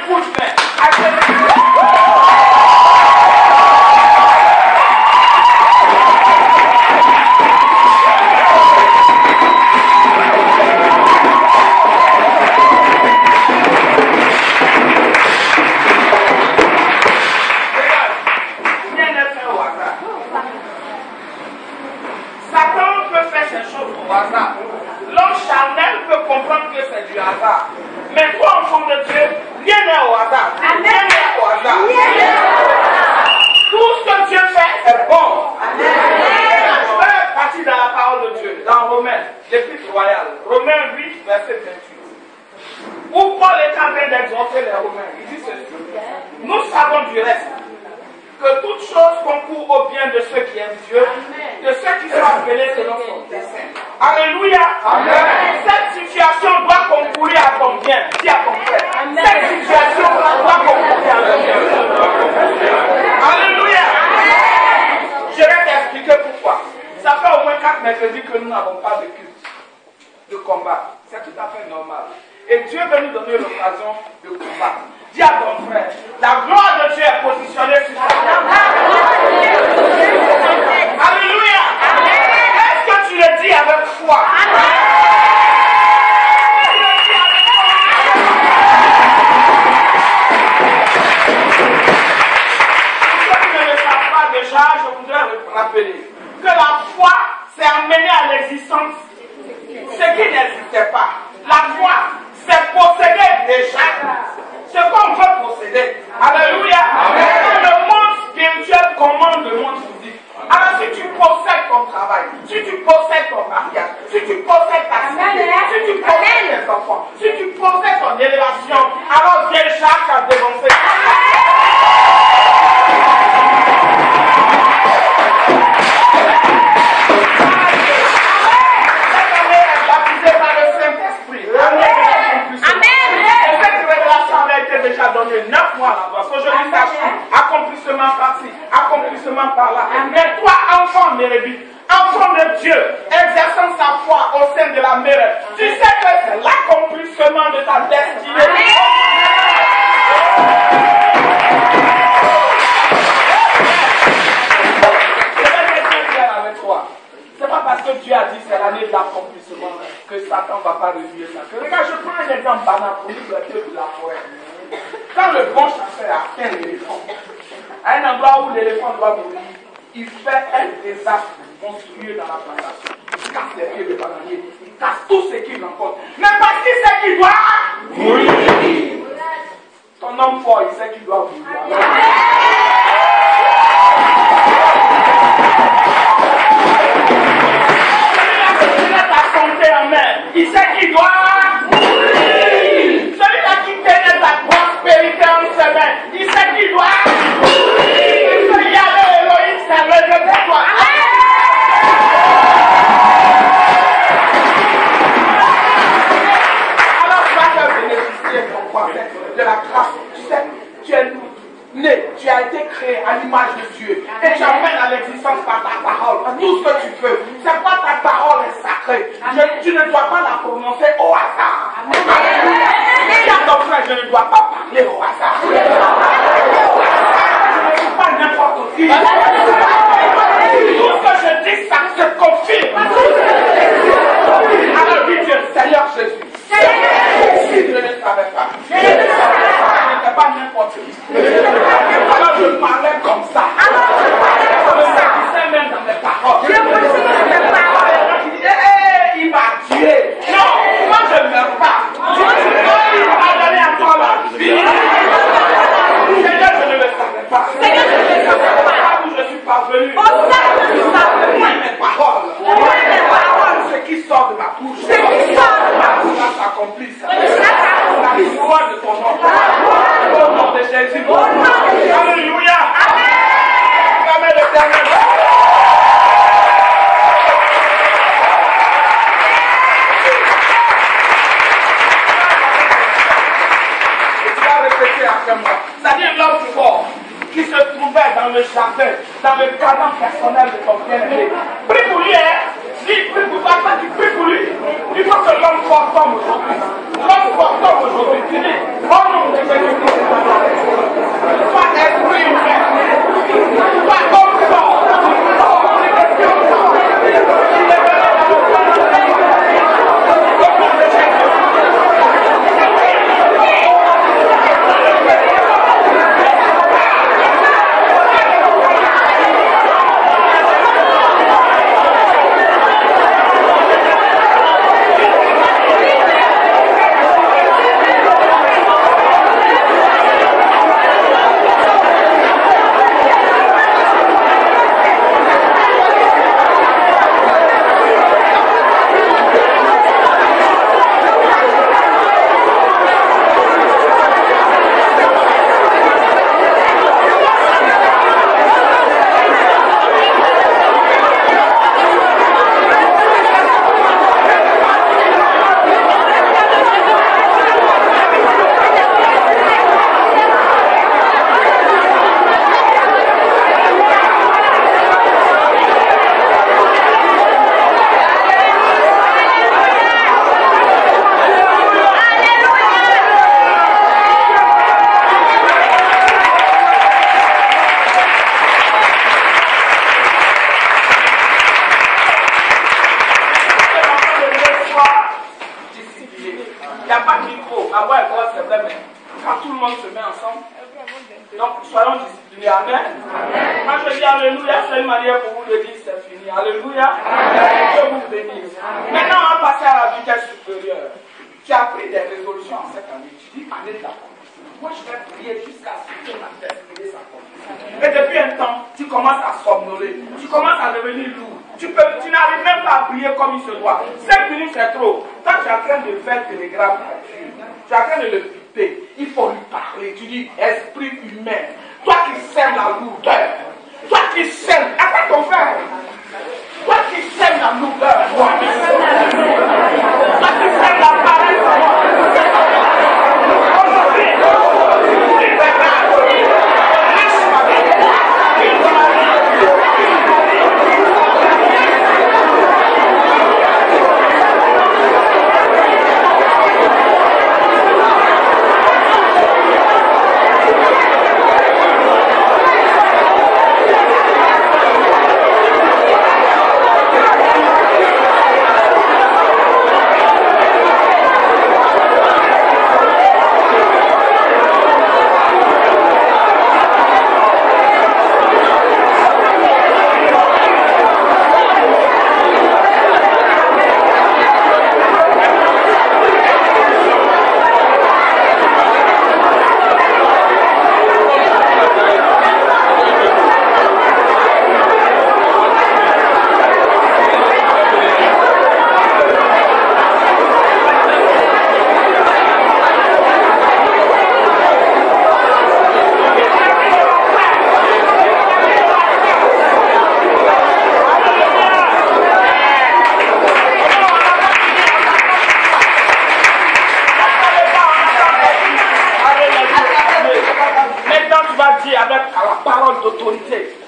coup de main. L'homme charnel peut comprendre que c'est du hasard. Mais toi, enfant de Dieu, rien n'est au hasard. Rien n'est au hasard. Tout ce que Dieu fait est bon. Je vais partir dans la parole de Dieu, dans Romains, l'Épître royale, Romains 8, verset 28. Où Paul est en train d'exhorter les Romains. Il dit ceci. Nous savons du reste que toute chose concourt au bien de ceux qui aiment Dieu, de ceux qui sont appelés selon son dessein. Alléluia. Amen. Cette situation doit concourir à ton bien. Dis à ton frère. Cette situation doit concourir à ton bien. Alléluia. Je vais t'expliquer pourquoi. Ça fait au moins 4 mercredis que nous n'avons pas de culte, de combat. C'est tout à fait normal. Et Dieu veut nous donner l'occasion de combattre. Dis à ton frère, la gloire de Dieu est positionnée sur ta vie. Alléluia. Est-ce que tu le dis avec foi? Pour ceux qui ne le savent pas déjà, je voudrais rappeler que la foi, c'est amener à l'existence ce qui n'existait pas. La foi, c'est posséder déjà ce qu'on veut posséder. Alléluia. Amen. Le monde spirituel commande le monde physique. Alors si tu possèdes ton travail, si tu possèdes ton mariage, si tu possèdes ta santé, si tu possèdes tes enfants, si tu possèdes ton élévation, alors déjà tu as dévancé. Déjà donné 9 mois là-bas. Aujourd'hui, ça accomplissement par-ci, accomplissement par-là. Mais toi, enfant mérébite, enfant de Dieu, exerçant sa foi au sein de la mère, tu sais que c'est l'accomplissement de ta destinée. Je vais être clair avec toi. C'est pas parce que Dieu a dit c'est l'année de l'accomplissement que Satan ne va pas réduire ça. Regarde, je prends un exemple banal pour nous de la forêt. Quand le bon chasseur atteint l'éléphant, à un endroit où l'éléphant doit mourir, il fait un désastre monstrueux dans la plantation. Il casse les pieds de bananier, il casse tout ce qu'il rencontre. Mais parce qu'il sait qu'il doit mourir. Ton homme fort, il sait qu'il doit mourir. Celui-là qui a ta santé en main, il sait qu'il doit mourir. Celui-là qui tenait ta prospérité en semaine, il sait qu'il doit mourir. Il y a l'héroïne, c'est le pour toi. Alors tu vas bénéficier de la grâce. Tu sais, tu es né, tu as été créé à l'image de Dieu. Et tu amènes à l'existence par ta parole. Tout ce que tu veux. C'est quoi ta parole est sacrée. Tu ne dois pas la prononcer au hasard. Alléluia. Dis à ton frère, je ne dois pas parler au hasard. Je ne suis pas n'importe qui. Tout ce que je dis, ça se confirme. Alors dis Dieu, Seigneur Jésus. Si je ne savais pas. Je n'étais pas n'importe qui. Alors je parlais comme ça. Je me satisfais même dans mes paroles. Il m'a tué. Non, moi je ne meurs pas. Il m'a donné à toi la vie. Seigneur, je ne le savais pas. Où je suis parvenu. Moi mes paroles. Ce qui sort de ma bouche. S'accomplisse. La gloire de ton nom. Au nom de Jésus. Alléluia. Amen. L'éternel. C'est-à-dire l'homme fort qui se trouvait dans le jardin, dans le jardin personnel de ton bien-aimé. Prie pour lui, hein? Dis, prie pour toi, tu prie pour lui. Il faut que l'homme fort tombe aujourd'hui. L'homme fort tombe aujourd'hui. Tu dis, au nom de Jésus-Christ. monde se met ensemble. Donc, soyons disciplinés. Amen. Moi, je dis Alléluia. C'est une manière pour vous de dire c'est fini. Alléluia. Dieu vous bénisse. Maintenant, on va passer à la vitesse supérieure. Tu as pris des résolutions en cette année. Tu dis, année d'accomplissement. Moi, je vais prier jusqu'à ce que ma destinée s'accomplisse. Et depuis un temps, tu commences à somnoler. Tu commences à devenir lourd. Tu n'arrives même pas à prier comme il se doit. 5 minutes, c'est trop. Quand tu es en train de faire le télégramme, tu es en train de le piper. Il faut lui parler. Tu dis, esprit humain. Toi qui sèmes la lourdeur. Toi qui sèmes. Attends ton frère. Toi qui sèmes la lourdeur. Toi qui sèmes la paresse.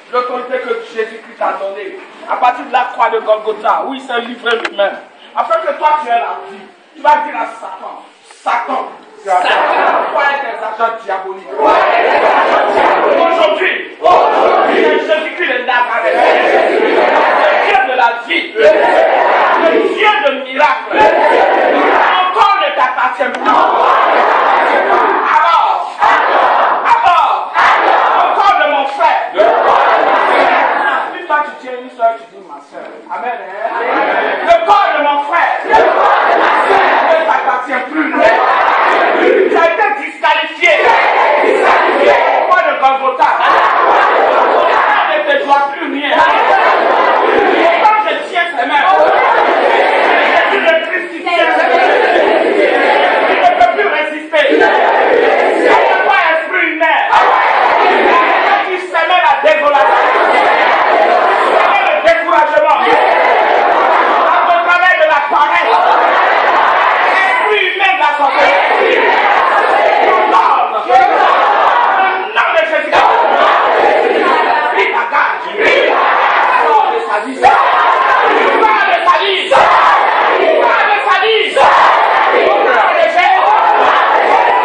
L'autorité que Jésus-Christ t'a donnée, à partir de la croix de Golgotha, où il s'est livré lui-même, afin que toi tu aies la vie, tu vas dire à Satan, Satan, toi et tes agents diaboliques. Aujourd'hui, Jésus-Christ est Nazareth, le Dieu de la vie, le Dieu de miracle, encore ne t'appartient plus. Alors, encore de mon frère. Toi, tu tiens une soeur, tu dis ma soeur. Amen. Hein? Le corps de mon frère ne t'appartient plus. Tu as été disqualifié. Au corps de Golgotha. Tu ne te dois plus rien. Quand je tiens ses mains, tu ne crucifies. Tu ne peux plus résister. C'est pas esprit humain. Quand tu sèmes la désolation. Découragement, au travers de la paresse, l'esprit humain de la santé, le nom de Jésus, il la garde, sort de sa vie, sort de sa vie, sort de sa vie,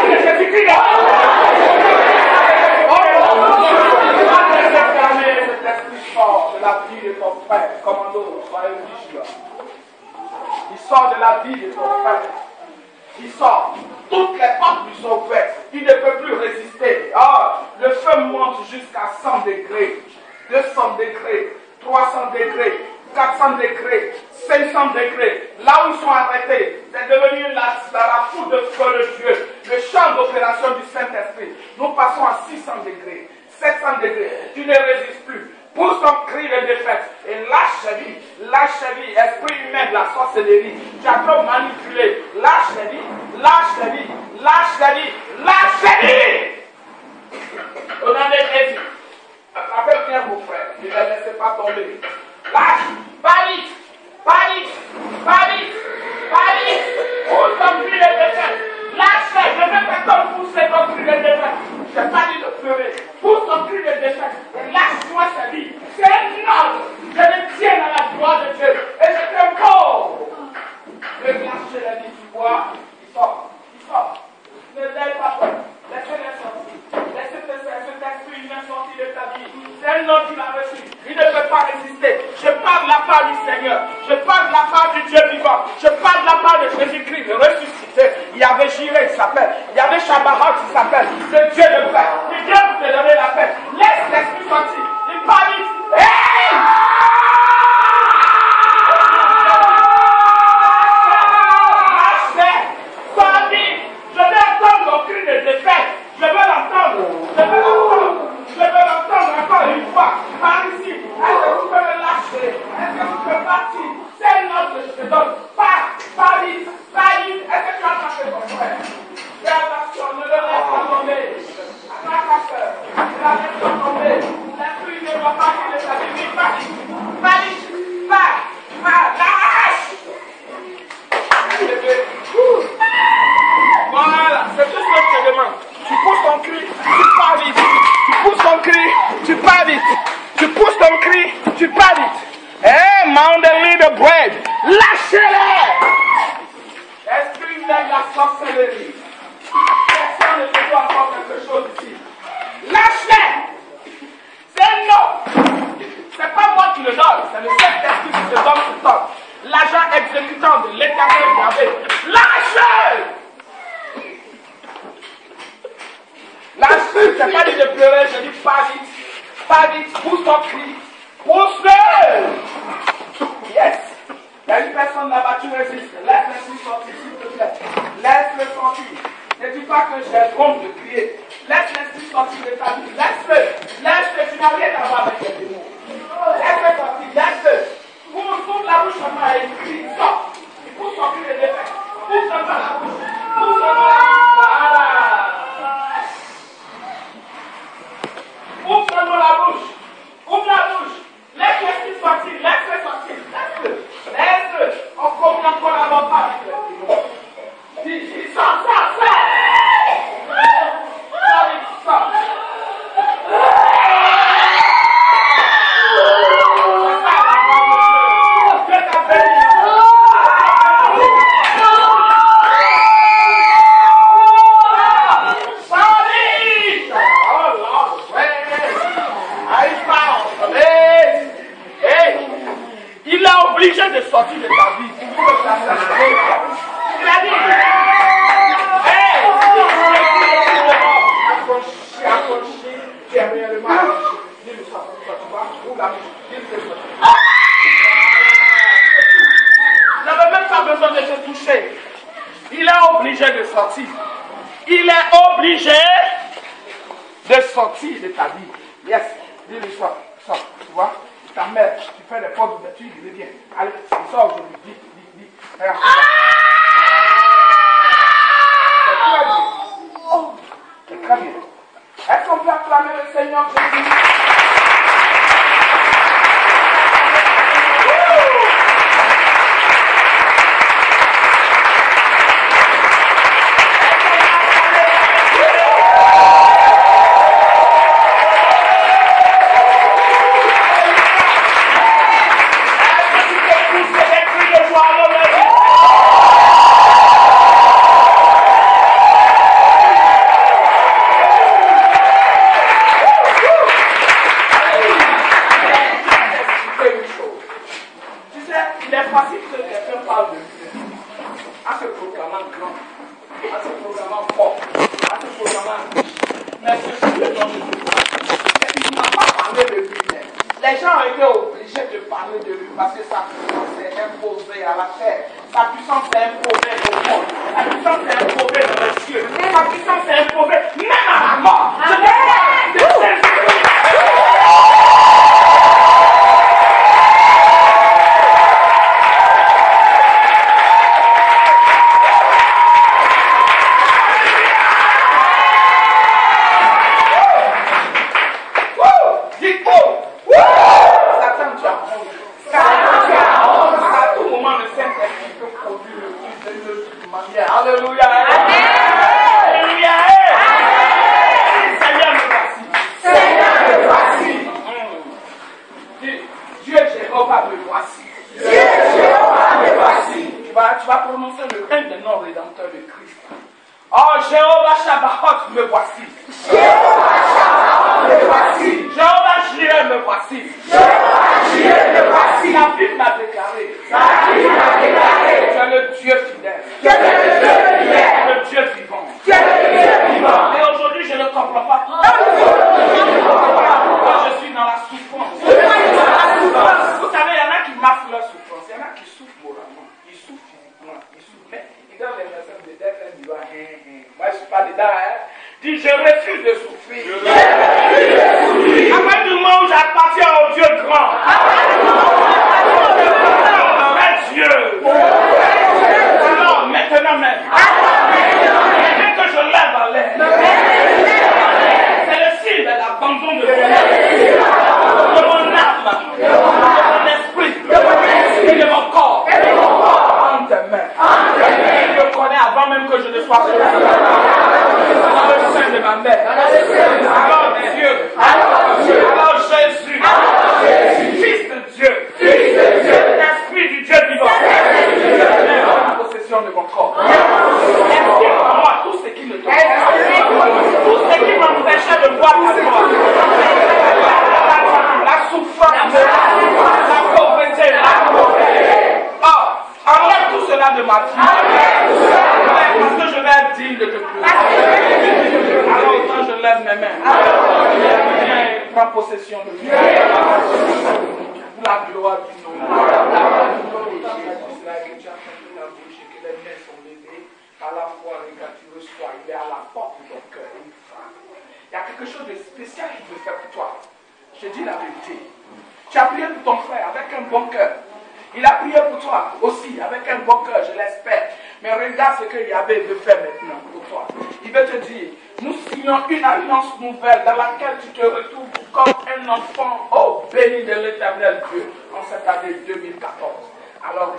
de Jésus-Christ. De la vie de ton frère, commando, soyez vigilants. Il sort de la vie de ton frère. Il sort. Toutes les portes lui sont ouvertes. Il ne peut plus résister. Oh, le feu monte jusqu'à 100 degrés, 200 degrés, 300 degrés, 400 degrés, 500 degrés. Là où ils sont arrêtés, c'est devenu la foudre de feu de Dieu, le champ d'opération du Saint-Esprit. Nous passons à 600 degrés, 700 degrés. Tu ne résistes plus. Pousse ton cri de défaite et lâche-vie, esprit humain de la sorcellerie. Tu as trop manipulé. Lâche-vie. Au nom de Jésus, appelle bien vos frères, ne les laissez pas tomber. Lâche, panique. Pousse ton cri de défaite. Lâche, je ne fais pas comme pousser ton cri de défaite. Je n'ai pas dit de pleurer. Pousse ton cri de défaite et lâche-moi sa vie. C'est un ordre. Je me tiens à la gloire de Dieu. Et je t'impose de lâcher la vie du bois. Il sort. Ne l'aie pas peur. Laissez-les sortir. Laissez cet esprit humain sortir de ta vie. C'est un ordre qu'il a reçu. Il ne peut pas résister. Je parle de la part du Seigneur. Je parle de la part du Dieu vivant. Je parle de la part de Jésus-Christ, le ressuscité. Il y avait Jireh, il s'appelle. Il y avait Shabbat, il s'appelle. éternel, le Dieu de paix. Il vient pour te donner la paix. Laisse l'esprit sortir. Il parle vite. Hey! Je vais entendre mon cri de défaite. Je veux l'entendre. Je veux l'entendre. Je veux l'entendre encore une fois. Par ici. Est-ce que tu peux me lâcher? Est-ce que tu peux partir? C'est une note que je te donne. Pas vite. Pas vite. Est-ce que tu as marché ton frère? Fais attention, ne le laisse pas tomber. Attends ta soeur. Ne la laisse pas tomber. L'esprit ne doit pas quitter sa vie. Pas vite. Pas vite. Lâche. Voilà, c'est tout ce que je te demande. Tu pousses ton cri, tu pars vite. Tu pousses ton cri, tu pars vite. Tu pousses ton cri, tu pars vite. Hey, Mountain de bread, lâchez-les. Esprit de la sorcellerie. Personne ne te doit encore quelque chose ici. Lâche-les. C'est non. C'est pas moi qui le donne, c'est le Saint-Esprit qui te donne ce temps. L'agent exécutant de l'Éternel Yahvé. Lâchez. Lâchez, c'est pas dit de pleurer, je dis pas vite, pousse ton cri, pousse-le. Yes. Il y a une personne là-bas, tu résistes. Laisse-le sortir, s'il te plaît. Laisse-le sortir. Ne dis pas que j'ai honte de crier. Laisse l'esprit sortir de ta vie. Laisse-le, tu n'as rien à voir avec les démons. Laisse-le sortir, laisse-le. Pousse la bouche comme ça et crie, sort. Il pousse son cri de défaite. Pousse comme ça la bouche. Pousse comme ça la bouche. Voilà. Ouvre seulement la bouche. Ouvre la bouche. Laisse l'esprit sortir. Laisse-le sortir. Laisse-le. On collabore pas avec le démon. Dis, sort. Sors. Il est obligé de sortir de ta vie. Il a dit, accroché, derrière dis-le ça, tu vois, ouvre la bouche, dis-le ça. Il n'avait même pas besoin de te toucher. Il est obligé de sortir. Il est obligé de sortir de ta vie. Yes, dis-le ça, tu vois. Ta mère, tu fais des fautes d'ouverture, il revient. Allez, il sort aujourd'hui. Dis. Regarde. C'est très bien. Est-ce qu'on peut acclamer le Seigneur Jésus? Les gens ont été obligés de parler de lui parce que sa puissance est imposée à la terre. Sa puissance est imposée au monde. Sa puissance est imposée dans les cieux. Sa puissance est imposée même à la mort. Alléluia. Alléluia. Seigneur, me voici. Dieu Jéhovah, me voici. Tu vas prononcer le règne de notre Rédempteur de Christ. Oh Jéhovah Shabbat, me voici. Jéhovah Jireh, me voici. La Bible m'a déclaré. Tu es le Dieu fidèle. Le Dieu vivant. Et aujourd'hui, comprends pas. Quand je suis dans la souffrance. Vous savez, il y en a qui masquent leur souffrance. Il y en a qui souffrent moralement. Ils souffrent physiquement. Ils souffrent. Mais ils donnent l'impression de dire, moi je ne suis pas dedans. Dis, je refuse de souffrir. À partir du moment où j'appartiens au Dieu grand. Mais Dieu. Alors maintenant même. Dès que je lève en l'air. C'est le signe de l'abandon de mon âme, de mon esprit, et de mon corps. En tes mains. Je me connais avant même que je ne sois là. Dans le sein de ma mère. Alors Dieu. Alors Jésus. Fils de Dieu. Esprit du Dieu vivant. En possession de mon corps. Explique-moi tout ce qui me touche. Tout ce qui m'empêchait de voir ta gloire. La souffrance, la pauvreté, oh, enlève tout cela de ma vie. Parce que je vais être digne de te pleurer. Alors autant je lève mes mains. Viens et prends possession de Dieu. Pour la gloire du nom. Que tu as fermé la bouche et que les mains sont levées. À la fois, quand tu reçois, il est à la porte de ton cœur. Il y a quelque chose de spécial qu'il veut faire pour toi. Je te dis la vérité. Tu as prié pour ton frère avec un bon cœur. Il a prié pour toi aussi avec un bon cœur, je l'espère. Mais regarde ce que Yahvé veut faire maintenant pour toi. Il veut te dire, nous signons une alliance nouvelle dans laquelle tu te retrouves comme un enfant, oh béni de l'Éternel Dieu, en cette année 2014. Alors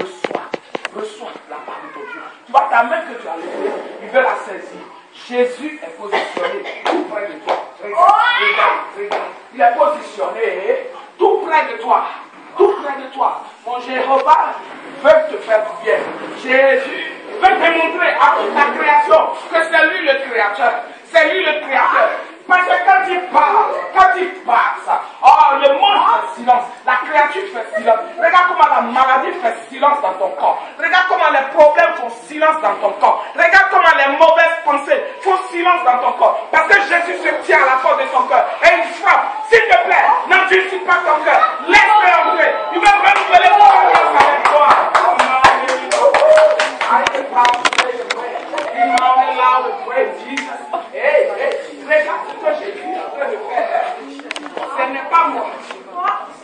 reçois la part de ton Dieu. Tu vois ta main que tu as levée, il veut la saisir. Jésus est positionné tout près de toi. Regarde. Il est positionné tout près de toi. Tout près de toi. Mon Jéhovah veut te faire du bien. Jésus veut te montrer à toute la création que c'est lui le créateur. C'est lui le créateur. Parce que quand il passe, oh, le monde fait silence, la créature fait silence. Regarde comment la maladie fait silence dans ton corps. Regarde comment les problèmes font silence dans ton corps. Regarde comment les mauvaises pensées font silence dans ton corps. Parce que Jésus se tient à la porte de ton cœur et il frappe. S'il te plaît, n'endurcis pas ton cœur. Laisse-le entrer. Il va renouveler ton alliance avec toi. Hey, regarde ce que Jésus est en train de faire. Ce n'est pas moi.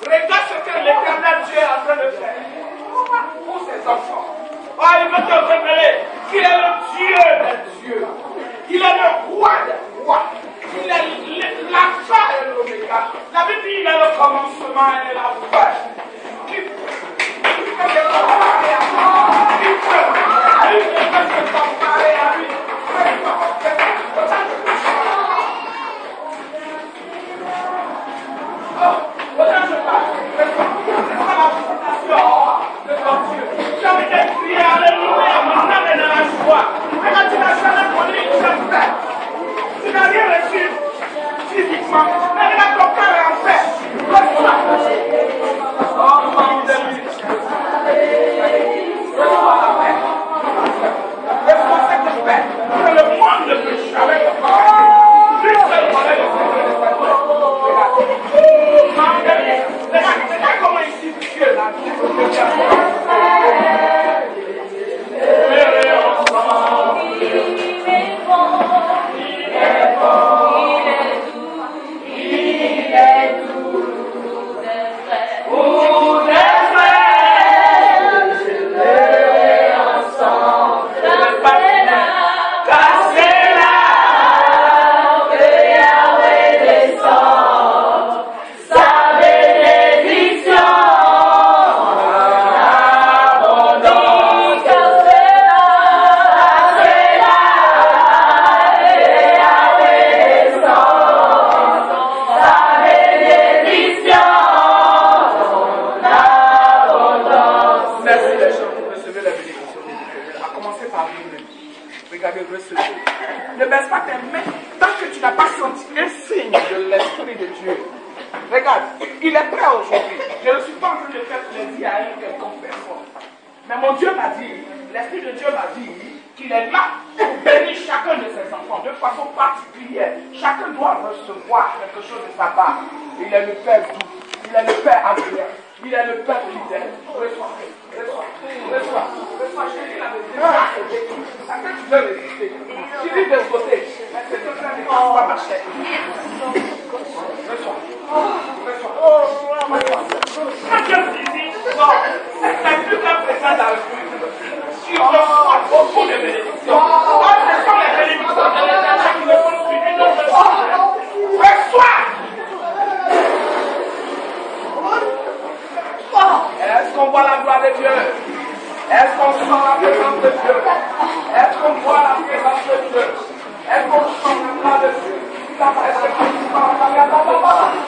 Regarde ce que l'Éternel Dieu est en train de faire pour ses enfants. Oh, il veut te révéler qu'il est le Dieu des dieux. Il est le roi des rois. Il est l'alpha et l'oméga. La Bible dit qu'il est le commencement et la fin. Qui peut se comparer à lui? Qui peut se comparer à lui? Tu n'as rien reçu physiquement, mais regarde ton cœur est en paix. Reçois. Oh, mon Dieu. Reçois la paix. Reçois cette paix. Que le monde ne peut jamais te parler. Juste le volet de regarde comment il dit Dieu là. Ne baisse pas tes mains tant que tu n'as pas senti un signe de l'Esprit de Dieu. Regarde, il est prêt aujourd'hui. Je ne suis pas en train de faire plaisir à une quelconque personne. Mais mon Dieu m'a dit, l'Esprit de Dieu m'a dit qu'il est là pour bénir chacun de ses enfants de façon particulière. Chacun doit recevoir quelque chose de sa part. Il est le Père doux, il est le Père agréable, il est le Père fidèle. Reçois, chérie, la vérité. À quoi tu veux résister? Tu vis de ce côté, mais c'est que ça ne passe pas ma chair. Reçois. Quand Dieu visite, c'est plus qu'un présent dans le but. Tu reçois beaucoup de bénédictions. Ce sont les bénédictions de l'Éternel qui ne sont suivies de ce monde. Reçois. Est-ce qu'on voit la gloire de Dieu? Est-ce qu'on sent la présence de Dieu? Est-ce qu'on voit la présence de Dieu? Est-ce qu'on sent la gloire de Dieu? Est-ce qu'on sent la gloire de Dieu?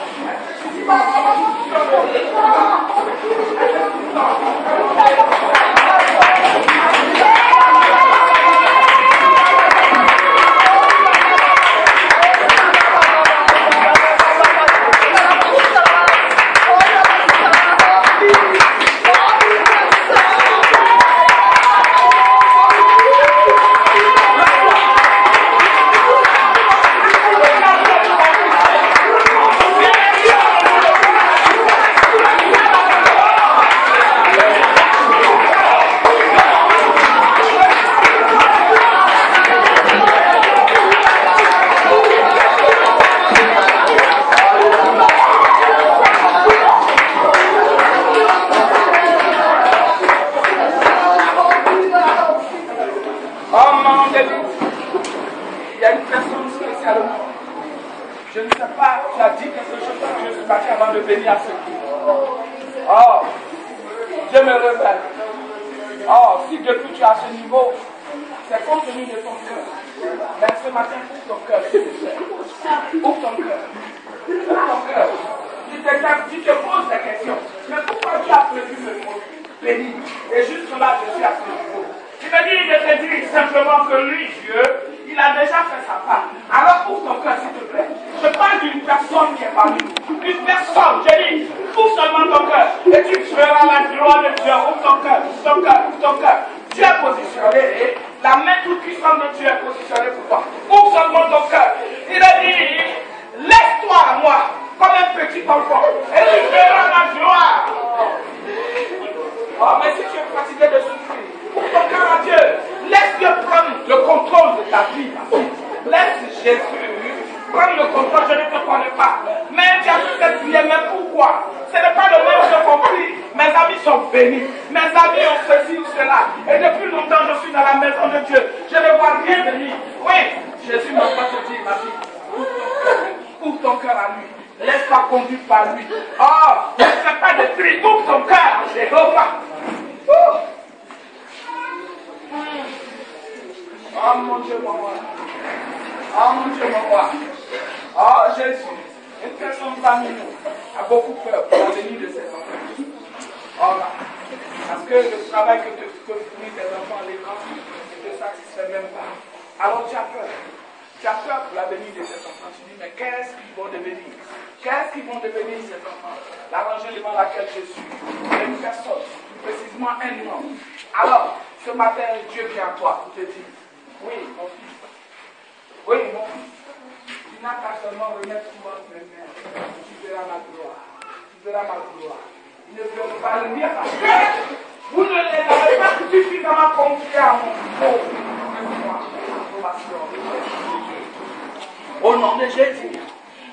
Au nom de Jésus.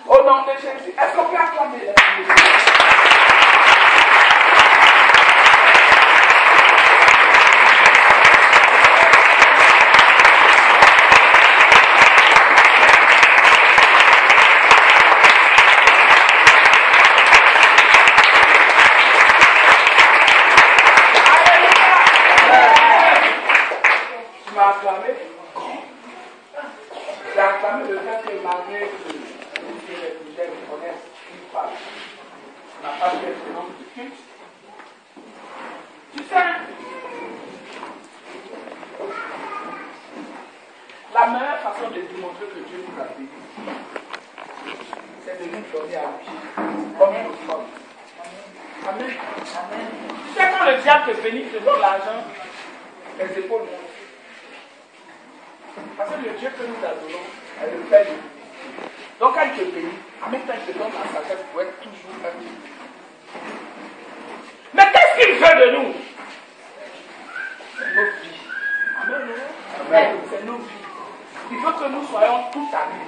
Au nom de Jésus. Est-ce qu'on peut acclamer? La meilleure façon de démontrer que Dieu nous a bénis, c'est de nous donner à lui, comme nous sommes. Amen. Amen. Tu sais, quand le diable te bénit, te donne l'argent, les épaules montent. Parce que le Dieu que nous adorons est le Père de l'unité. Donc quand il te bénit, en même temps il te donne la sagesse pour être toujours un. Mais qu'est-ce qu'il veut de nous? C'est nos vies. Amen. C'est nos vies. Il veut que nous soyons tous amis.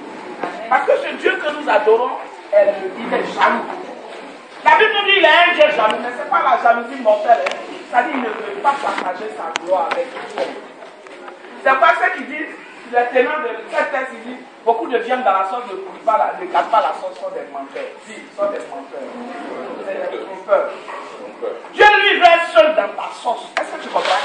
Parce que ce Dieu que nous adorons, il est jaloux. La Bible nous dit qu'il est un Dieu jaloux, mais ce n'est pas la jalousie mortelle. C'est-à-dire qu'il ne veut pas partager sa gloire avec nous. C'est pas ce qu'il dit, les ténors de cette texte, il dit, beaucoup de viande dans la sauce ne gardent pas la sauce, sont des menteurs. Si, sont des menteurs. C'est des trompeurs. Dieu lui reste seul dans ta sauce. Est-ce que tu comprends?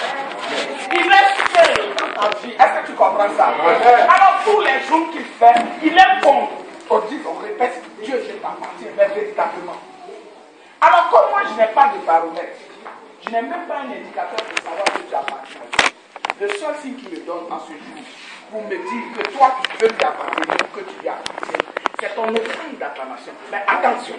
Il reste seul dans ta vie. Est-ce que tu comprends ça? Alors tous les jours qu'il fait, il est bon. On dit, on répète, Dieu je t'appartiens, mais véritablement. Alors comme moi je n'ai pas de baromètre, je n'ai même pas un indicateur pour savoir que tu appartiens. Le seul signe qu'il me donne en ce jour, pour me dire que toi tu veux lui appartenir ou que tu lui appartiens, c'est ton offrande d'acclamation. Mais attention.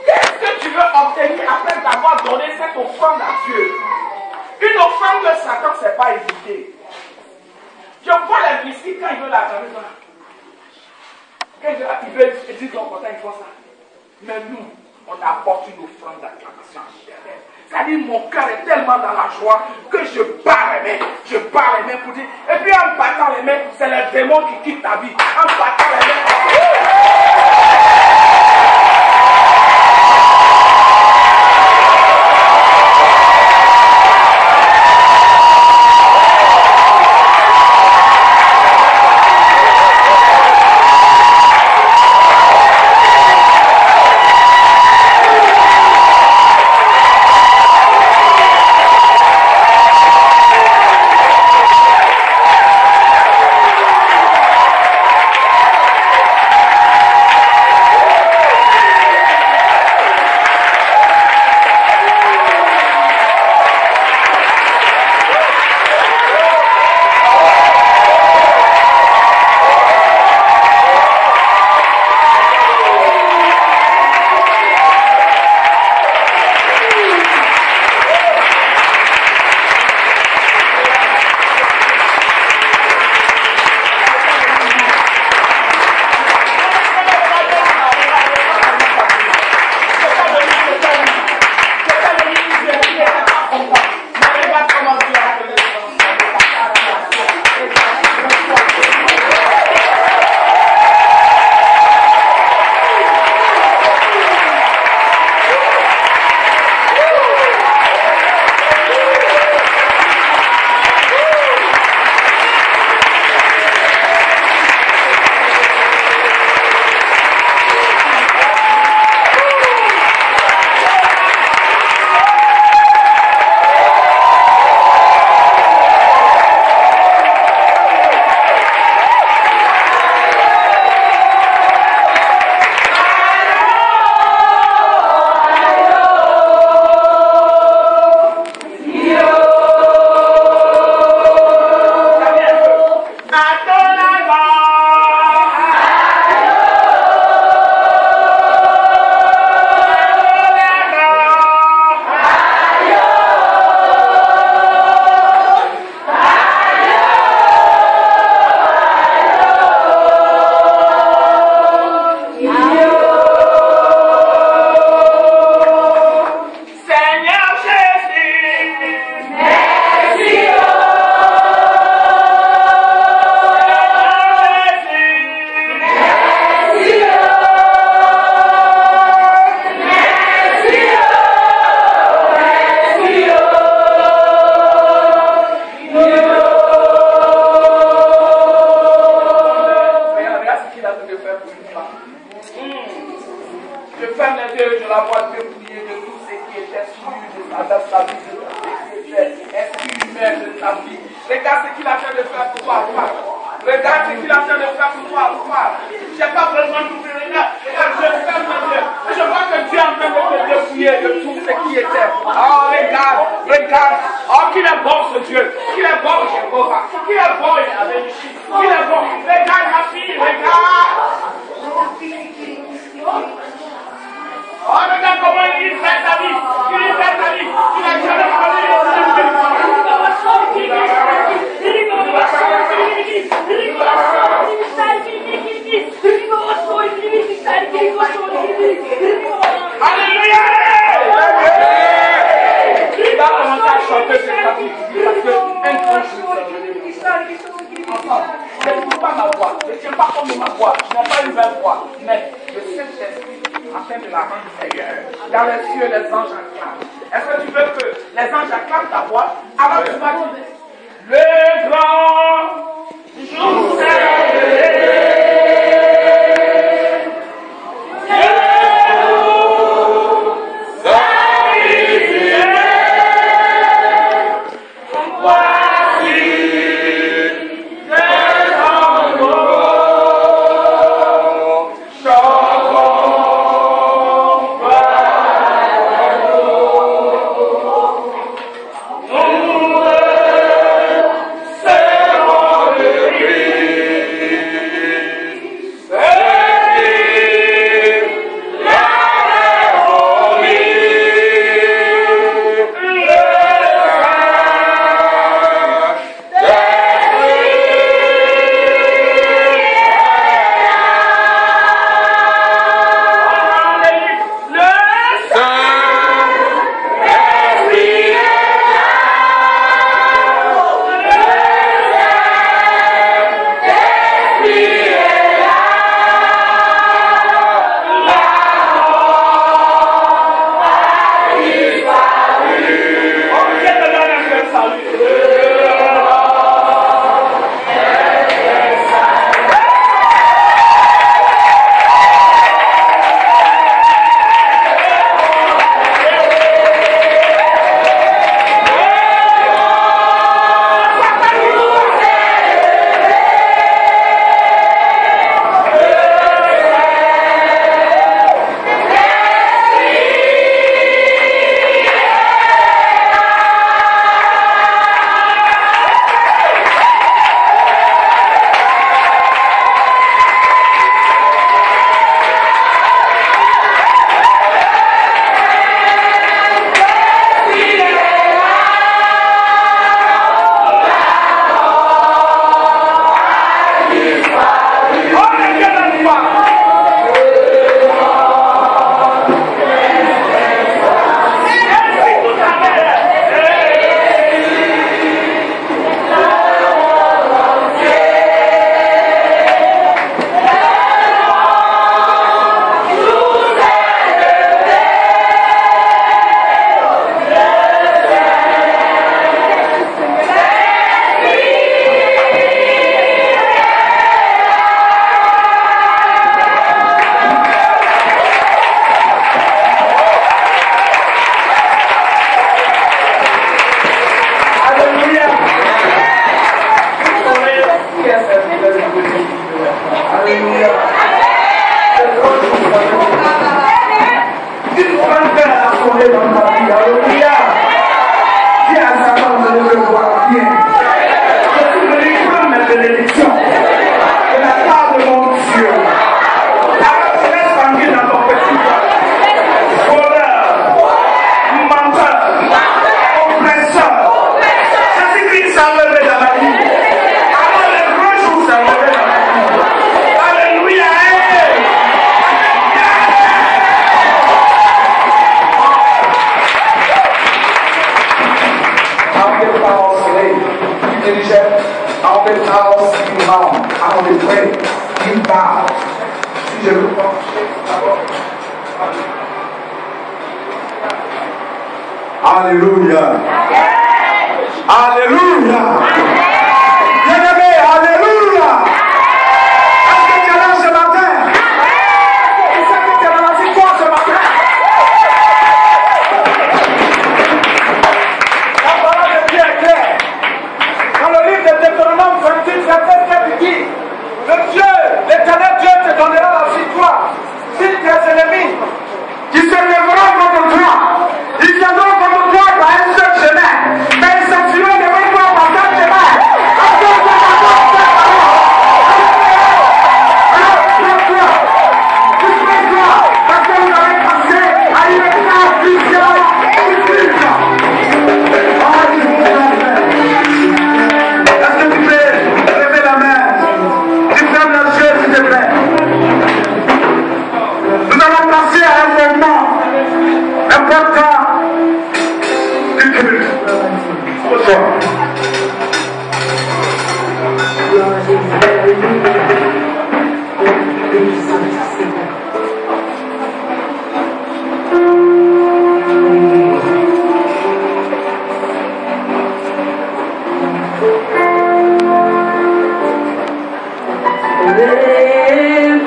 Qu'est-ce que tu veux obtenir après d'avoir donné cette offrande à Dieu? Une offrande que Satan ne sait pas éviter. Je vois les biscuits quand il veut la donner. Quand il veut dire ton côté, il faut ça. Mais nous, on apporte une offrande d'acclamation. C'est-à-dire mon cœur est tellement dans la joie que je bats les mains. Je bats les mains pour dire. Et puis en battant les mains, c'est les démons qui quittent ta vie. En battant les mains. Regarde comment il fait sa vie. Il fait sa vie. Il a jamais parlé. Je n'écoute pas ma voix. Je ne tiens pas comme ma voix. Je n'ai pas une belle voix. Mais le Saint-Esprit, afin de la rendre meilleure. Dans les cieux, les anges acclament. Est-ce que tu veux que les anges acclament ta voix? Alors tu vas dire, le grand jour s'est levé. Alléluia. Alléluia. Bien-aimé, alléluia. Est-ce que tu es là ce matin? Est-ce que tu es dans la victoire ce matin? La parole de Dieu est claire. Dans le livre de Deutéronome 28, verset 7, il dit, le Dieu, l'éternel Dieu te donnera la victoire sur tes ennemis qui se lèveront contre toi. Ils viendront contre toi par un seul chemin, mais ils s'enfuiront devant toi par 4 chemins.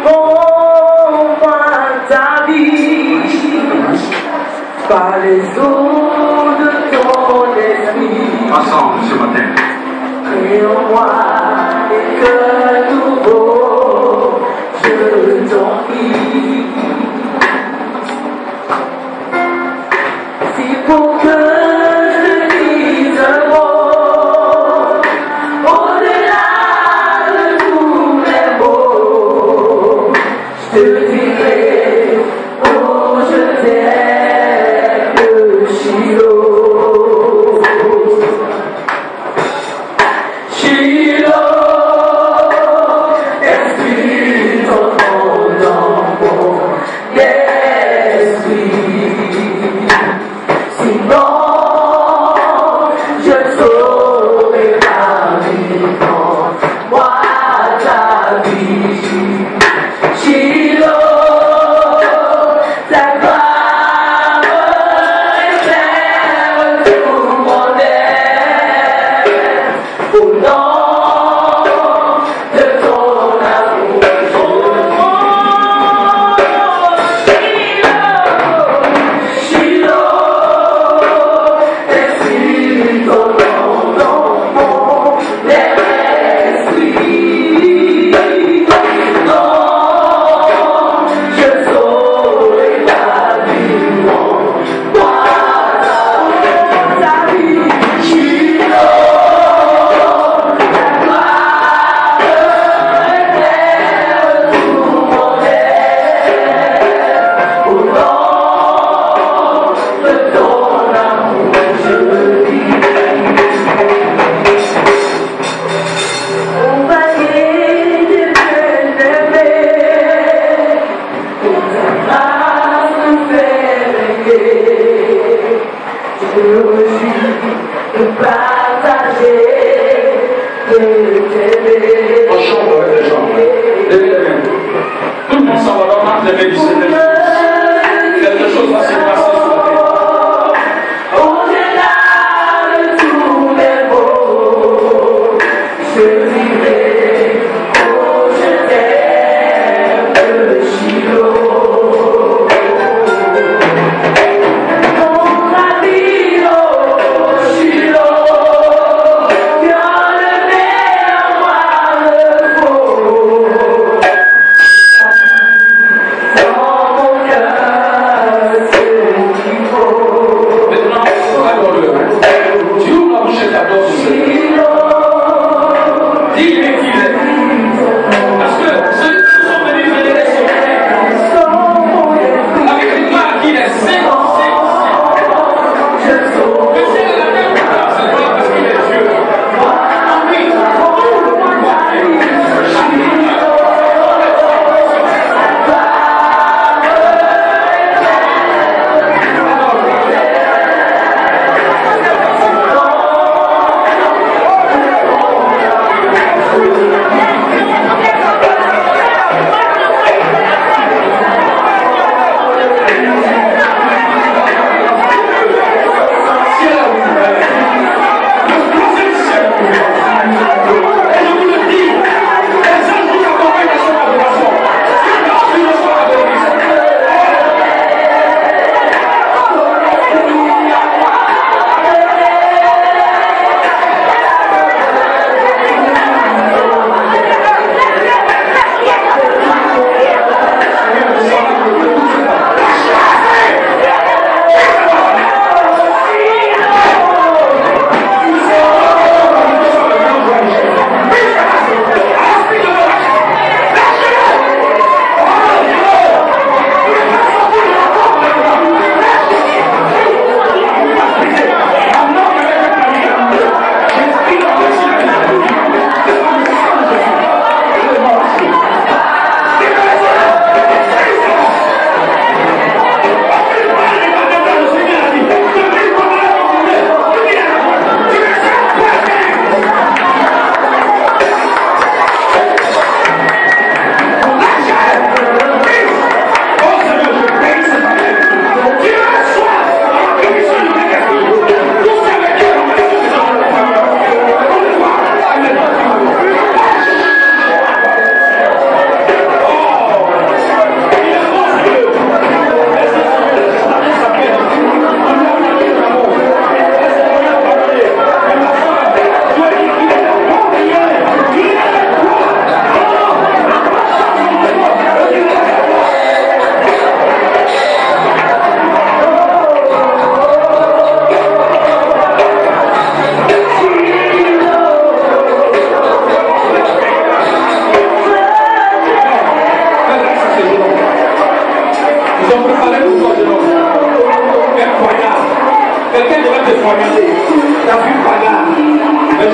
Réponds-moi ta vie par les eaux de ton esprit. Ensemble ce matin. Crée en moi des cœurs nouveaux, je t'en prie. Si pour que je dise un mot, au-delà de tous les mots, je te dirai, oh je t'aime, Shiloh. Shiloh,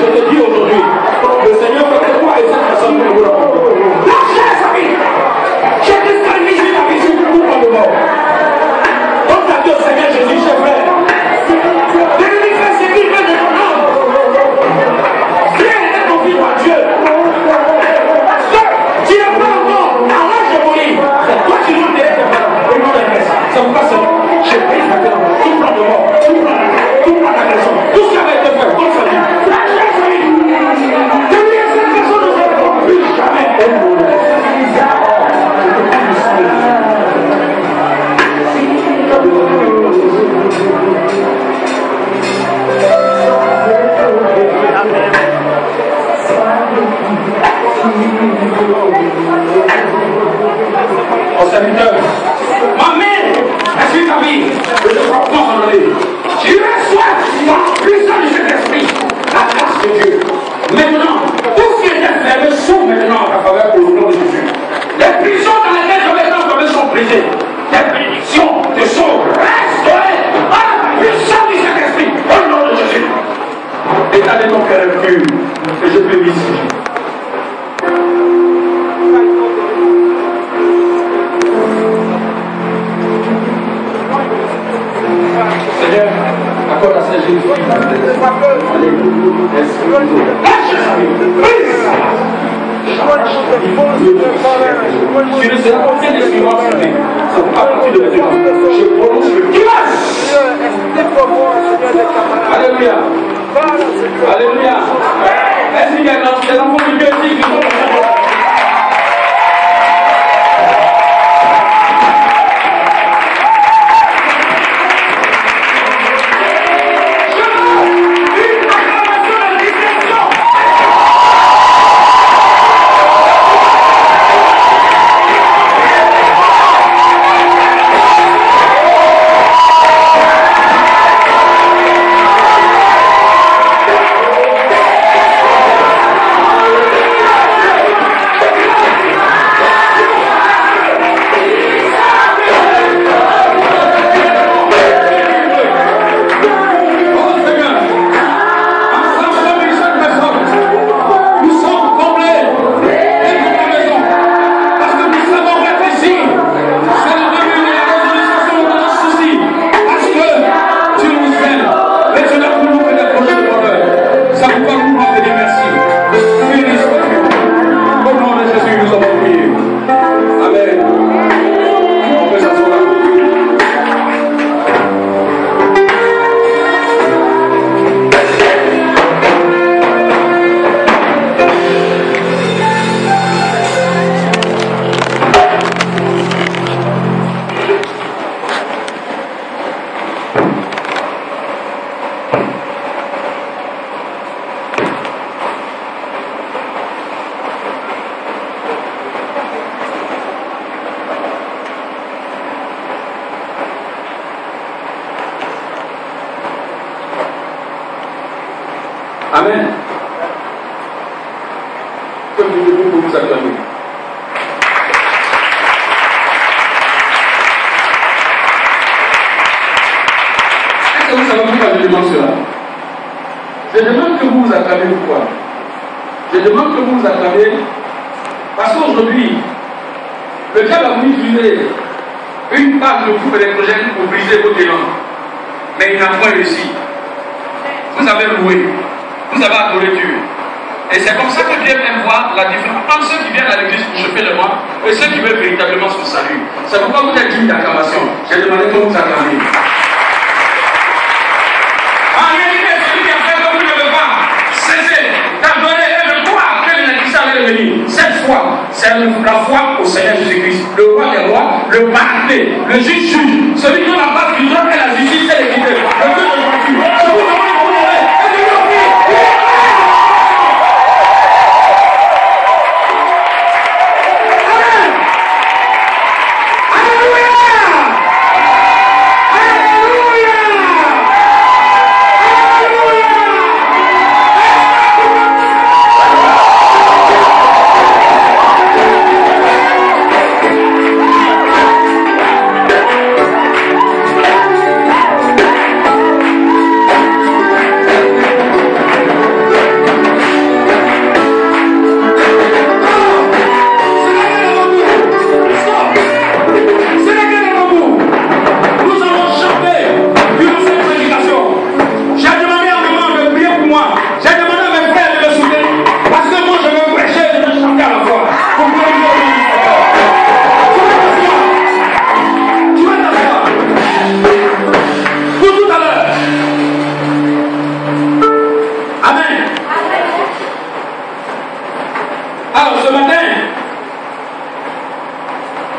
je te dis aujourd'hui, le Seigneur fait toi et cette personne que vous rencontrez. Lâchez sa vie. Je disqualifie ta vie sur tout point de mort. On t'a dit au Seigneur Jésus, cher frère. L'ennemi fait ce qu'il veut de ton âme. Viens et confie à Dieu. Tu n'es pas encore à l'âge de mourir. C'est toi qui dois t'aider. Et non l'adresse. Ça vous passe. Je prie maintenant. Tout plan de mort. Tout plan d'agression. Tout ce qui avait été fait. Contre sa vie. Lâchez sa vie. Tenez cette personne de cette forme. Plus jamais. Au serviteur, ma main est sur ta vie, je te propose en donner. Tu reçois la puissance de cet esprit, la grâce de Dieu. Maintenant, tout ce qui est fermé s'ouvre maintenant en ta faveur pour le nom de Jésus. Les prisons dans lesquelles je vais t'enfermer sont brisées. Les bénédictions te sont restaurées par la puissance de cet esprit, au nom de Jésus. État de ton cœur est pur, et je peux visiter. Seigneur, accorde à cette jeune fille. Alléluia. Tu ne sais pas combien de suivants c'est. Ça ne pas partir de maintenant. Je prononce le dimanche. Alléluia. Alléluia. Est-ce qu'il y a des enfants de Dieu ici qui sont dans cette Amen. Comme nous devons pour vous acclamer. Est-ce que vous savez pourquoi je demande cela? Je demande que vous vous acclamez pourquoi? Je demande que vous vous acclamez parce qu'aujourd'hui, le diable a voulu utiliser une part de vous électrogène pour briser vos élan. Mais il n'a pas réussi. Vous avez loué. Vous avez adoré Dieu. Et c'est comme ça que Dieu aime voir la différence entre ceux qui viennent à l'église pour choper le moi et ceux qui veulent véritablement son salut. C'est pourquoi vous êtes digne d'acclamation. J'ai demandé que vous acclamez. En réalité, celui qui a fait comme vous ne le pas, cessez d'adorer et de croire que l'église allait venir. Cette foi, c'est la foi au Seigneur Jésus-Christ, le roi des rois, le parfait, le juge, celui qui a la base du droit et la justice et l'équité, le Dieu de voiture. Je vous demande de vous lever et de vous prier. Alléluia.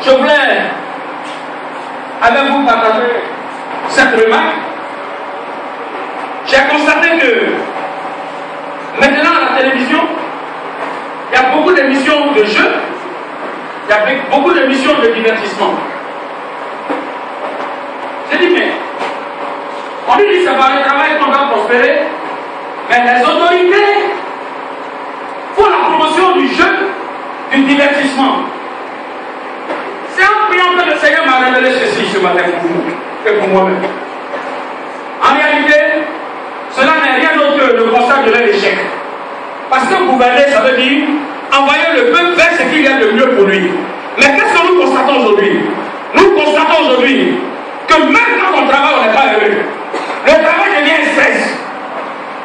je voulais avec vous partager cette remarque. J'ai constaté que maintenant à la télévision, il y a beaucoup d'émissions de jeux, il y a beaucoup d'émissions de divertissement. J'ai dit, mais on lui dit c'est par le travail qu'on va prospérer, mais les autorités font la promotion du jeu, du divertissement. C'est en priant que le Seigneur m'a révélé ceci ce matin pour vous et pour moi-même. En réalité, cela n'est rien d'autre que le constat de leur échec. Parce que gouverner, ça veut dire envoyer le peuple vers ce qu'il y a de mieux pour lui. Mais qu'est-ce que nous constatons aujourd'hui? Nous constatons aujourd'hui que même quand on travaille, on n'est pas heureux. Le travail devient un stress.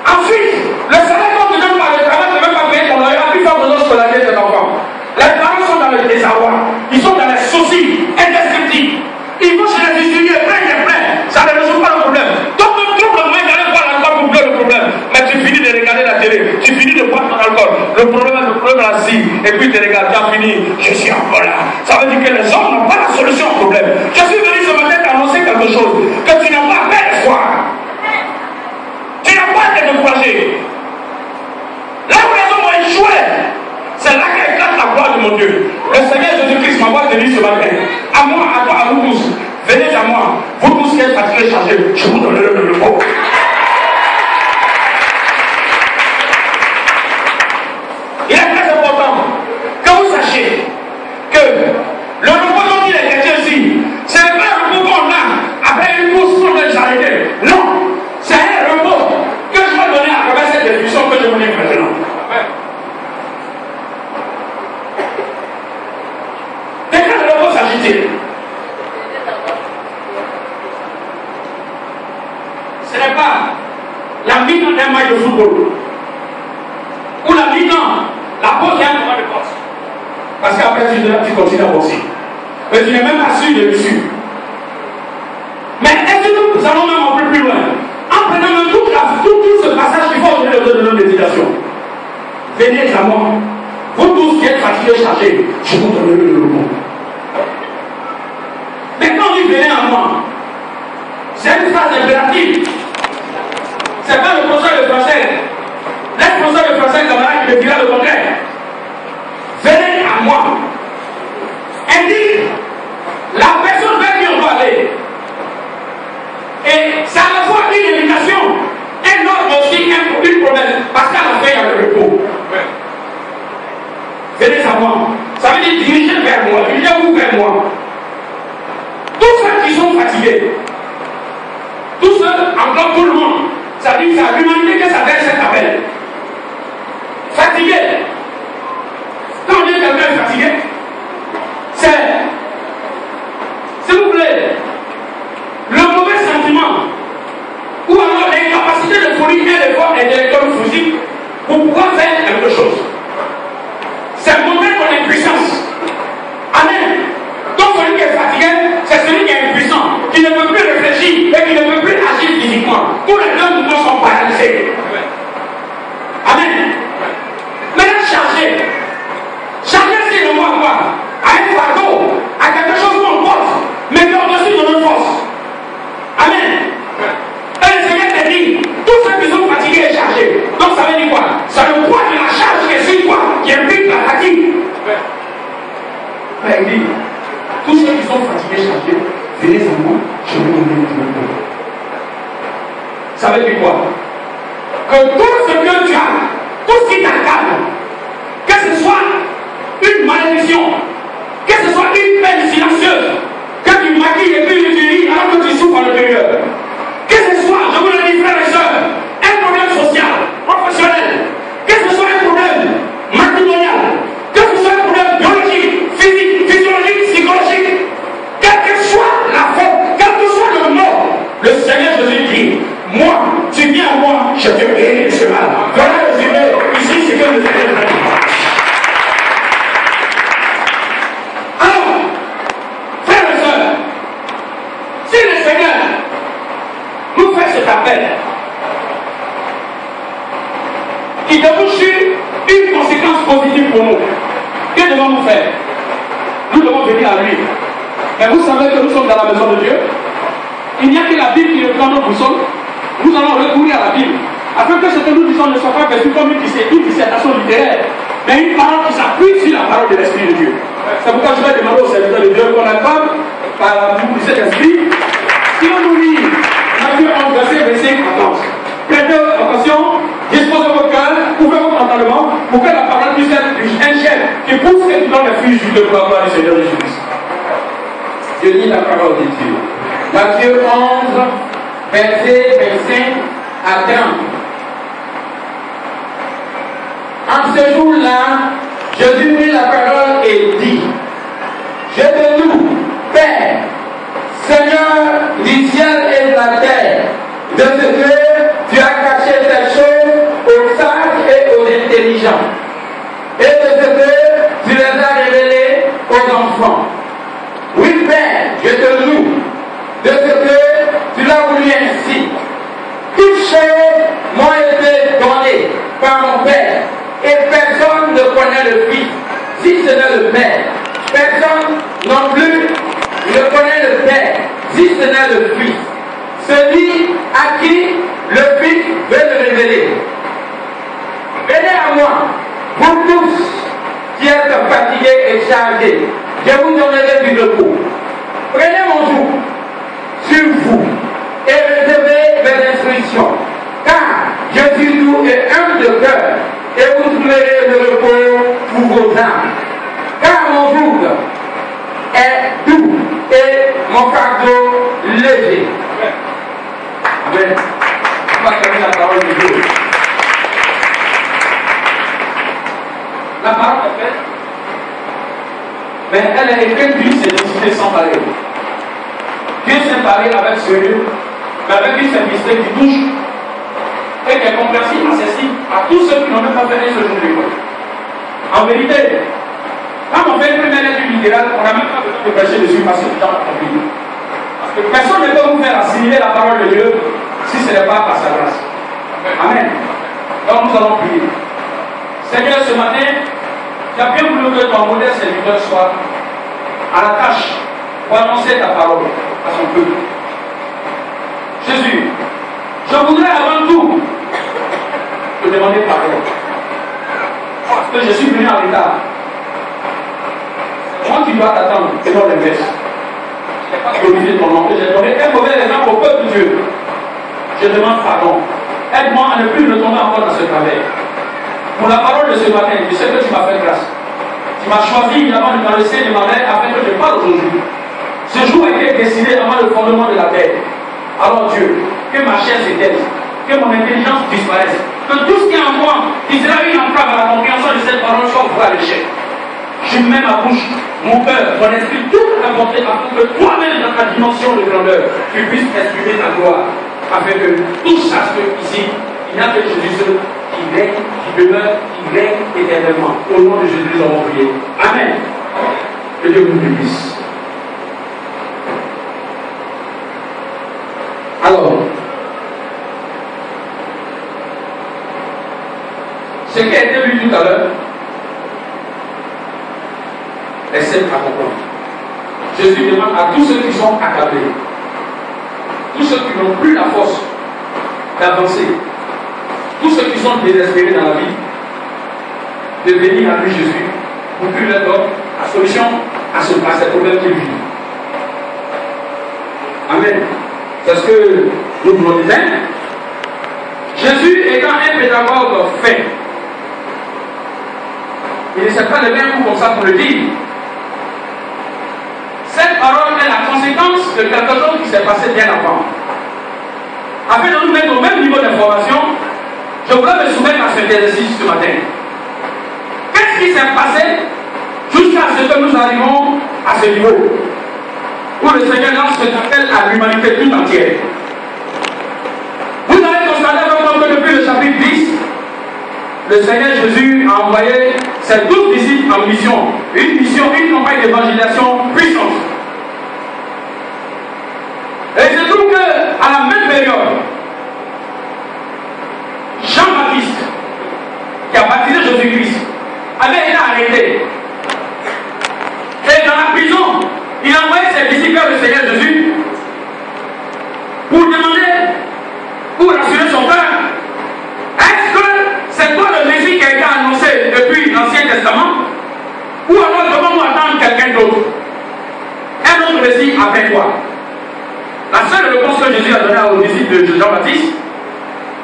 Ensuite, le salaire qu'on te donne par le travail ne peut même pas payer ton loyer, puis faire besoin de scolariser tes enfants. Les parents sont dans le désarroi. Ils sont dans les soucis indescriptibles. Ils vont chez les distributeurs, ça ne résout pas le problème. Donc, on trouve le moyen d'aller boire l'alcool pour régler le problème. Mais tu finis de regarder la télé, tu finis de boire ton alcool. Le problème est assis. Et puis tu regardes, tu as fini. Je suis encore là. Ça veut dire que les hommes n'ont pas la solution au problème. Je suis venu ce matin t'annoncer quelque chose. Que tu n'as pas fait d'espoir. Tu n'as pas été découragé. Là où les hommes ont échoué, c'est là qu'éclate la gloire de mon Dieu. Le Seigneur Jésus-Christ m'envoie te dire ce matin. À moi, à toi, à vous tous. Venez à moi. Vous tous qui êtes fatigués, chargés, je vous donnerai le repos. Il est très important que vous sachiez que le repos dont il est question ici, ce n'est pas un repos qu'on a après une course pour les arrêter. Non, c'est un repos que je vais donner à travers cette discussion que je vous livre maintenant. De quel repos s'agit-il? Ce n'est pas la mi-temps d'un match de football ou la mi-temps, la pause et un moment de force. Parce qu'après tu continues à bosser. Mais tu n'es même pas sûr de l'issue. Mais est-ce que nous allons même un peu plus loin? En prenant tout ce passage qu'il faut donner de notre méditation. Venez à moi. Vous tous qui êtes fatigués, chargés, je vous donnerai le repos. Mais quand on dit venez à moi, c'est une phrase impérative. C'est pas le professeur de français. L'ex-professeur de français, camarade, qui me dira le contraire. Venez à moi. Indique la personne vers qui on doit aller. Et c'est à la fois une invitation, un ordre aussi, une promesse. Parce qu'à la fin, il y a le repos. Venez à moi. Ça veut dire dirigez vers moi, dirigez-vous vers moi. Tous ceux qui sont fatigués, tous ceux, encore tout le monde, ça dit que c'est à l'humanité que s'adresse cet appel. Fatigué. Quand on dit quelqu'un est fatigué, c'est, s'il vous plaît, le mauvais sentiment ou alors l'incapacité de fournir un effort intellectuel ou physique pour pouvoir faire quelque chose. C'est montrer ton impuissance. Amen. Donc celui qui est fatigué, c'est celui qui est impuissant, qui ne peut plus réfléchir et qui ne peut plus agir physiquement. Tous les deux mouvements sont paralysés. Amen. Maintenant, chargé. Chargé, c'est le mot à quoi? À un fardeau, à quelque chose qu'on porte, mais qui est au-dessus de notre force. Amen. Et le Seigneur te dit, tous ceux qui sont fatigués et chargés. Donc ça veut dire quoi? C'est le poids de la charge qui est sur toi, qui implique la fatigue. Il dit, tous ceux qui sont fatigués et chargés, venez à moi, je vais vous donner le repos. Ça veut dire quoi? Que tout ce que tu as, tout ce qui t'accable, que ce soit une malédiction, que ce soit une peine silencieuse, que tu maquilles et puis tu ris alors que tu souffres à l'intérieur, que ce soit, je vous le dis frères et sœurs, un problème social, professionnel, que ce soit un problème matrimonial, que ce soit un problème biologique, physique, physiologique, psychologique, quelle que soit la faute, quel que soit le mot, le Seigneur Jésus dit, moi, tu viens à moi, je te guéris ce mal. Voilà le Seigneur, ici c'est que le Seigneur a dit. Alors, frères et sœurs, si le Seigneur nous fait cet appel, il débouche une conséquence positive pour nous. Que devons-nous faire? nous devons venir à lui. Mais vous savez que nous sommes dans la maison de Dieu. Il n'y a que la Bible qui reprend nos boussoles. Nous allons recourir à la Bible. Afin que ce que nous disons ne soit pas perçu comme une dissertation littéraire, mais une parole qui s'appuie sur la parole de l'Esprit de Dieu. C'est pourquoi je vais demander au serviteur de Dieu qu'on accorde par la boucle de cet esprit. Si on nous lit Matthieu 11, verset 25 à 14. Prêtez attention, disposez vos cœurs, ouvrez votre entendement pour que la parole puisse être un chef qui pousse et qui donne les fruits justes pour la gloire du Seigneur Jésus-Christ. Je lis la parole de Dieu. Matthieu 11, verset 25 à 30. En ce jour-là, Jésus prit la parole et dit: Je te loue, Père, Seigneur du ciel et de la terre, de ce que tu as caché ces choses aux sages et aux intelligents, et de ce que tu les as révélées aux enfants. Oui, Père, je te loue, de ce que tu l'as voulu ainsi. Toutes choses m'ont été données par mon Père, et personne ne connaît le Fils, si ce n'est le Père. Personne non plus ne connaît le Père, si ce n'est le Fils. Celui à qui le Fils veut le révéler. Venez à moi, vous tous qui êtes fatigués et chargés, je vous donnerai du repos. Prenez mon joug sur vous et recevez mes instructions, car je suis doux et humble de cœur, et vous trouverez le repos pour vos âmes. Car mon joug est doux et mon fardeau léger. Amen. On va terminer la parole de Dieu. La parole est faite, mais elle est écrite d'une simplicité sans pareil. Dieu s'est parlé avec sérieux, mais avec une simplicité qui touche et qui est compréhensible, accessible à tous ceux qui n'ont même pas fait un seul jour d'école. En vérité, quand on fait une première lecture littérale, on n'a même pas besoin de prêcher dessus parce que c'est dans la Bible. Parce que personne ne peut vous faire assimiler la parole de Dieu si ce n'est pas par sa grâce. Amen. Donc nous allons prier. Seigneur, ce matin, tu as bien voulu que ton modèle serviteur soit à la tâche pour annoncer ta parole à son peuple. Jésus, je voudrais avant tout te demander pardon. Parce que je suis venu en retard. Moi qui dois t'attendre, et non l'inverse. Je n'ai pas glorifié ton nom, que j'ai donné un mauvais exemple au peuple de Dieu. Je demande pardon. Aide-moi à ne plus me tomber encore dans ce travers. Pour la parole de ce matin, je sais que tu m'as fait grâce. Tu m'as choisi avant de laisser de ma mère afin que je parle aujourd'hui. Ce jour a été décidé avant le fondement de la terre. Alors Dieu, que ma chair s'éteigne, que mon intelligence disparaisse, que tout ce qui est en moi, qui sera une entrave à la compréhension de cette parole, soit voué à l'échec. Je mets ma bouche, mon cœur, mon esprit, tout à porter afin que toi-même, dans ta dimension de grandeur, tu puisses exprimer ta gloire, afin que tous sachent qu'ici, il n'y a que Jésus seul qui règne, qui demeure, qui règne éternellement. Au nom de Jésus, nous avons prié. Amen. Que Dieu vous bénisse. Alors, ce qui a été vu tout à l'heure est simple à comprendre. Jésus demande à tous ceux qui sont accablés, tous ceux qui n'ont plus la force d'avancer, tous ceux qui sont désespérés dans la vie, de venir à lui Jésus pour qu'il leur donne la solution à ces problèmes qu'ils vivent. Amen. C'est ce que nous voulons dire. Jésus étant un pédagogue fin, il ne sait pas le même coup comme ça pour le dire. Cette parole est la conséquence de quelque chose qui s'est passé bien avant. Afin de nous mettre au même niveau d'information, je voulais me soumettre à cet exercice ce matin. Qu'est-ce qui s'est passé jusqu'à ce que nous arrivons à ce niveau où le Seigneur lance cet appel à l'humanité tout entière? Vous allez constater vraiment que depuis le chapitre 10, le Seigneur Jésus a envoyé ses 12 disciples en mission, une campagne d'évangélisation puissante. Et il se trouve qu'à la même période, Jean-Baptiste, qui a baptisé Jésus-Christ, avait été arrêté. Et dans la quelqu'un d'autre. Un autre récit après toi. La seule réponse que Jésus a donnée aux disciples de Jean-Baptiste,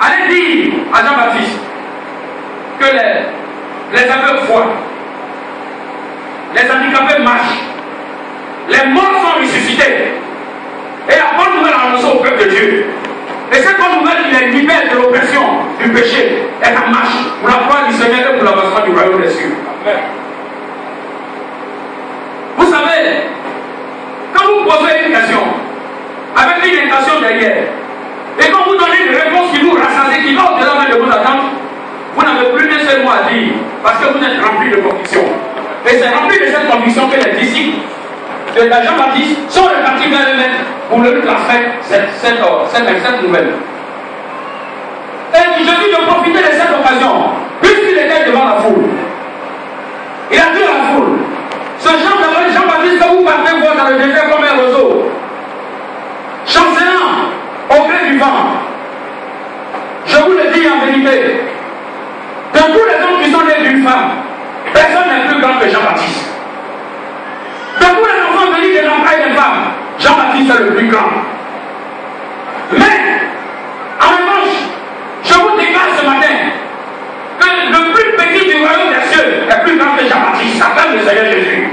allez dire à Jean-Baptiste que les aveugles voient, les handicapés marchent, les morts sont ressuscités. Et la bonne nouvelle annoncée au peuple de Dieu. Et cette bonne nouvelle qui les libère de l'oppression, du péché, est en marche pour la gloire du Seigneur et pour l'avancement du royaume des cieux. Vous savez, quand vous posez une question, avec une intention derrière, et quand vous donnez une réponse qui vous rassasie, qui va au-delà même de vos attentes, vous n'avez plus un seul mot à dire, parce que vous êtes rempli de conviction. Et c'est rempli de cette conviction que les disciples de Jean-Baptiste sont repartis vers eux-mêmes pour leur transmettre cette nouvelle. Et Jésus de profiter de cette occasion, puisqu'il était devant la foule. Il a dit à la foule, ce Jean-Baptiste que vous partez voir dans le désert comme un roseau, chancelant au gré du vent, je vous le dis en vérité, de tous les hommes qui sont nés d'une femme, personne n'est plus grand que Jean-Baptiste. De tous les enfants venus des entrailles des femmes, Jean-Baptiste est le plus grand. Mais, en revanche, je vous déclare ce matin que le plus petit du royaume des cieux est plus grand que Jean-Baptiste, appelle le Seigneur Jésus.